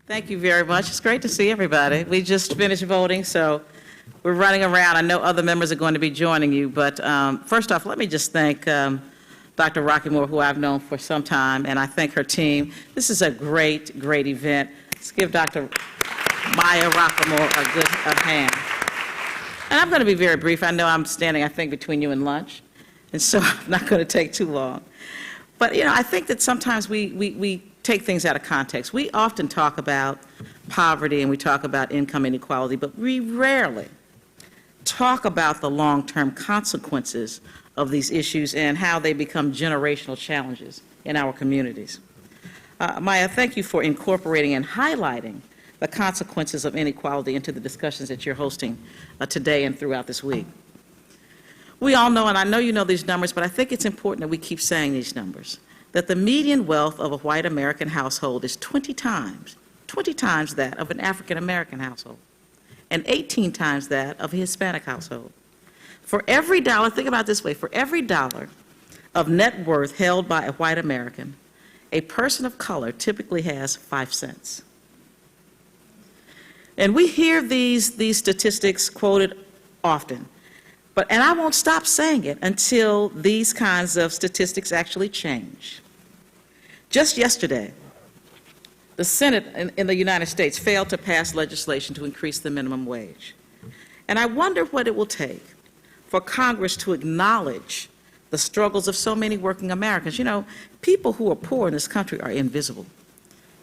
Thank you very much. It's great to see everybody. We just finished voting, so we're running around. I know other members are going to be joining you, but first off, let me just thank Dr. Rockymore, who I've known for some time, and I thank her team. This is a great, great event. Let's give Dr. Maya Rockymore a hand. And I'm going to be very brief. I know I'm standing, I think, between you and lunch, and so I'm not going to take too long. But, you know, I think that sometimes we take things out of context. We often talk about poverty and we talk about income inequality, but we rarely talk about the long-term consequences of these issues and how they become generational challenges in our communities. Maya, thank you for incorporating and highlighting the consequences of inequality into the discussions that you're hosting today and throughout this week. We all know, and I know you know these numbers, but I think it's important that we keep saying these numbers, that the median wealth of a white American household is 20 times that of an African American household, and 18 times that of a Hispanic household. For every dollar, think about it this way, for every dollar of net worth held by a white American, a person of color typically has 5 cents. And we hear these statistics quoted often, and I won't stop saying it until these kinds of statistics actually change. Just yesterday, the Senate in the United States failed to pass legislation to increase the minimum wage. And I wonder what it will take for Congress to acknowledge the struggles of so many working Americans. You know, people who are poor in this country are invisible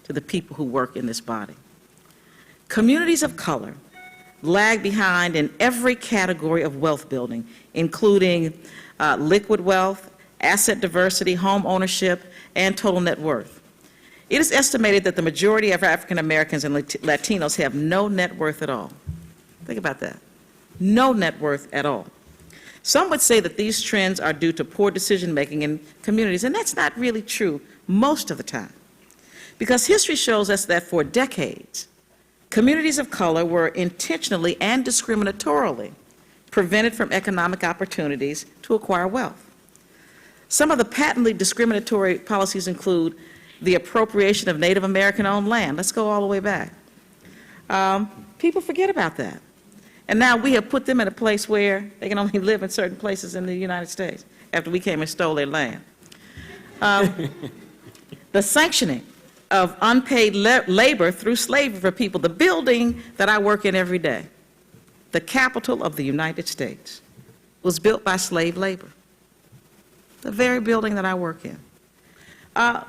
to the people who work in this body. Communities of color lag behind in every category of wealth building, including liquid wealth, asset diversity, home ownership, and total net worth. It is estimated that the majority of African Americans and Latinos have no net worth at all. Think about that. No net worth at all. Some would say that these trends are due to poor decision making in communities, and that's not really true most of the time. Because history shows us that for decades, communities of color were intentionally and discriminatorily prevented from economic opportunities to acquire wealth. Some of the patently discriminatory policies include the appropriation of Native American-owned land. Let's go all the way back. People forget about that. And now we have put them in a place where they can only live in certain places in the United States after we came and stole their land. The sanctioning of unpaid labor through slavery for people. The building that I work in every day, the Capitol of the United States, was built by slave labor. The very building that I work in.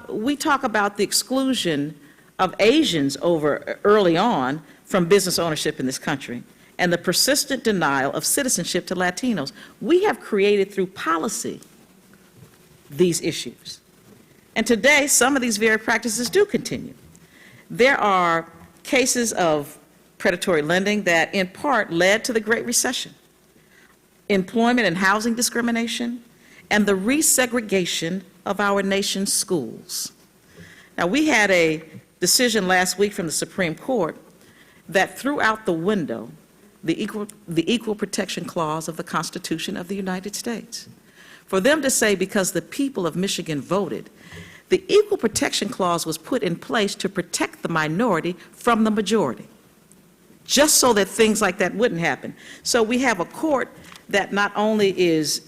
We talk about the exclusion of Asians early on from business ownership in this country and the persistent denial of citizenship to Latinos. We have created through policy these issues. And today, some of these very practices do continue. There are cases of predatory lending that in part led to the Great Recession, employment and housing discrimination, and the resegregation of our nation's schools. Now, we had a decision last week from the Supreme Court that threw out the window the Equal Protection Clause of the Constitution of the United States. For them to say because the people of Michigan voted, the Equal Protection Clause was put in place to protect the minority from the majority, just so that things like that wouldn't happen. So we have a court that not only is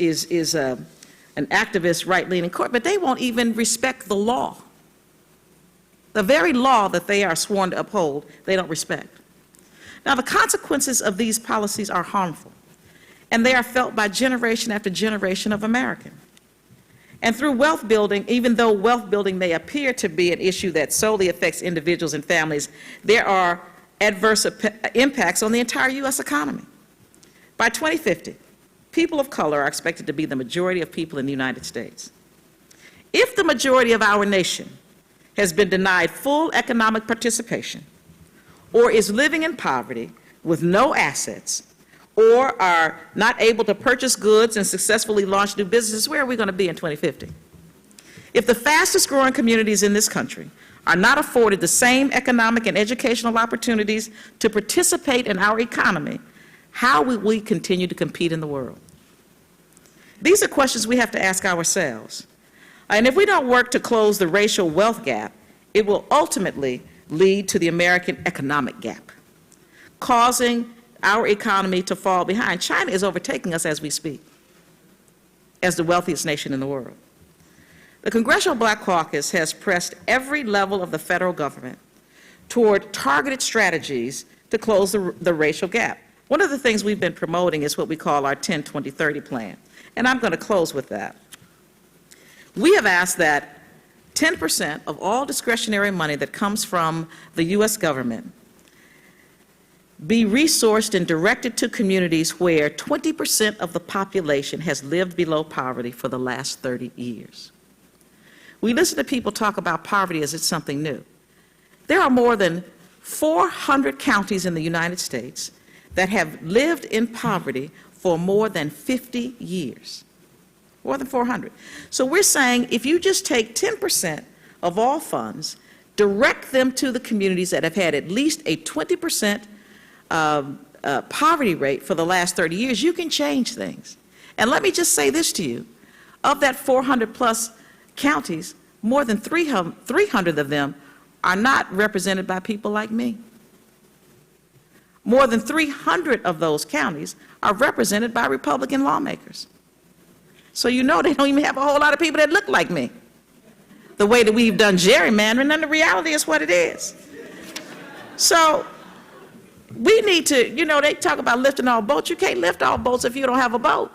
an activist right-leaning court, but they won't even respect the law. The very law that they are sworn to uphold, they don't respect. Now, the consequences of these policies are harmful, and they are felt by generation after generation of Americans. And through wealth building, even though wealth building may appear to be an issue that solely affects individuals and families, there are adverse impacts on the entire U.S. economy. By 2050, people of color are expected to be the majority of people in the United States. If the majority of our nation has been denied full economic participation or is living in poverty with no assets or are not able to purchase goods and successfully launch new businesses, where are we going to be in 2050? If the fastest growing communities in this country are not afforded the same economic and educational opportunities to participate in our economy, how will we continue to compete in the world? These are questions we have to ask ourselves. And if we don't work to close the racial wealth gap, it will ultimately lead to the American economic gap, causing our economy to fall behind. China is overtaking us as we speak, as the wealthiest nation in the world. The Congressional Black Caucus has pressed every level of the federal government toward targeted strategies to close the racial gap. One of the things we've been promoting is what we call our 10-20-30 plan, and I'm going to close with that. We have asked that 10% of all discretionary money that comes from the U.S. government be resourced and directed to communities where 20% of the population has lived below poverty for the last 30 years. We listen to people talk about poverty as it's something new. There are more than 400 counties in the United States that have lived in poverty for more than 50 years. More than 400. So we're saying if you just take 10% of all funds, direct them to the communities that have had at least a 20% poverty rate for the last 30 years, you can change things. And let me just say this to you. Of that 400 plus counties, more than 300 of them are not represented by people like me. More than 300 of those counties are represented by Republican lawmakers. So you know they don't even have a whole lot of people that look like me. The way that we've done gerrymandering, and the reality is what it is. So we need to, you know, they talk about lifting all boats. You can't lift all boats if you don't have a boat,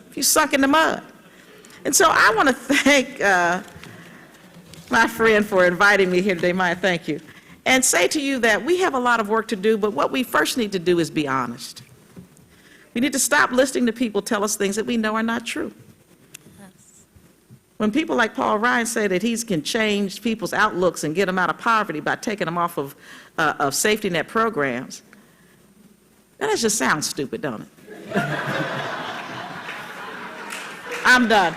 if you're sunk in the mud. And so I want to thank my friend for inviting me here today. Maya, thank you. And say to you that we have a lot of work to do, but what we first need to do is be honest. We need to stop listening to people tell us things that we know are not true. Yes. When people like Paul Ryan say that he can change people's outlooks and get them out of poverty by taking them off of safety net programs, that just sounds stupid, don't it? I'm done.